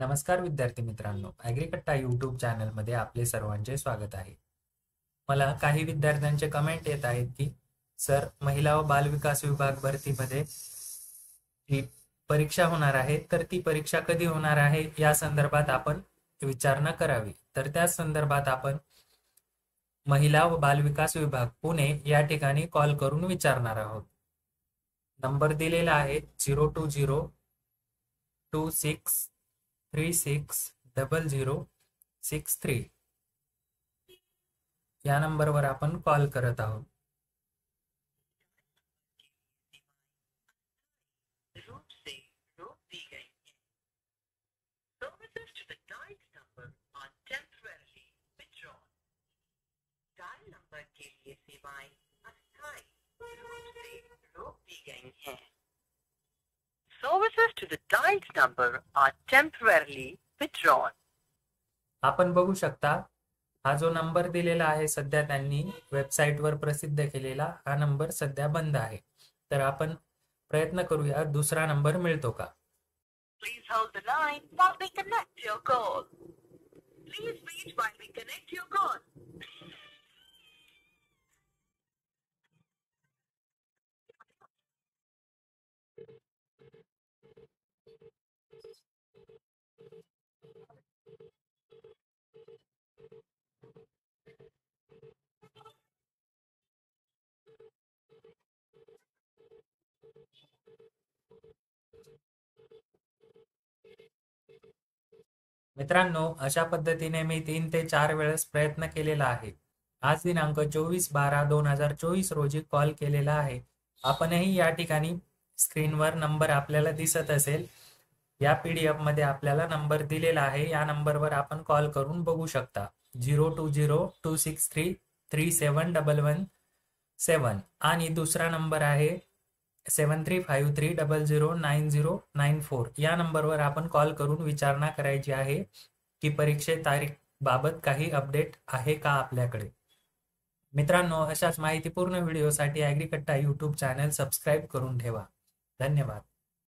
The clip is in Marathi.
नमस्कार विद्यार्थी मित्रांनो, ॲग्रीकट्टा यूट्यूब चॅनलमध्ये आपले सर्वांचे स्वागत आहे. मला काही विद्यार्थ्यांचे कमेंट येत आहेत की सर, महिला व बालविकास विभाग भरतीमध्ये जी परीक्षा होणार आहे तर ती परीक्षा कधी होणार आहे या संदर्भात आपण विचारणा करावी. तर त्या संदर्भात आपण महिला व बालविकास विभाग पुणे या ठिकाणी कॉल करून विचारणार आहोत. नंबर दिलेला आहे 02026360063 या नंबरवर आपण कॉल करत आहोत. Services to the dialed number are temporarily withdrawn. आपण बघू शकता, हा जो नंबर दिलेला आहे सध्या त्यांनी वेबसाईटवर प्रसिद्ध केलेला हा नंबर सध्या बंद आहे. तर आपण प्रयत्न करूया दुसरा नंबर मिळतो का. Please hold the line while we connect your call. Please wait while we connect your call. मित्रांनो, अशा पद्धतीने मी 3 ते 4 वेळेस प्रयत्न केलेला आहे. आज दिनांक 24/12/2024 रोजी कॉल केलेला आहे. आपणही या ठिकाणी स्क्रीनवर नंबर आपल्याला दिसत असेल. या PDF मध्ये आपल्याला नंबर दिलेला आहे. या नंबरवर आपण कॉल करून बघू शकता. 0202633711 आणि दुसरा नंबर आहे 7353009094 या नंबरवर आपण कॉल करून विचारणा करायची आहे की परीक्षे तारीख बाबत काही अपडेट आहे का आपल्याकडे. मित्रांनो, अशाच माहितीपूर्ण व्हिडिओसाठी ॲग्रीकट्टा यूट्यूब चॅनल सबस्क्राईब करून ठेवा. धन्यवाद.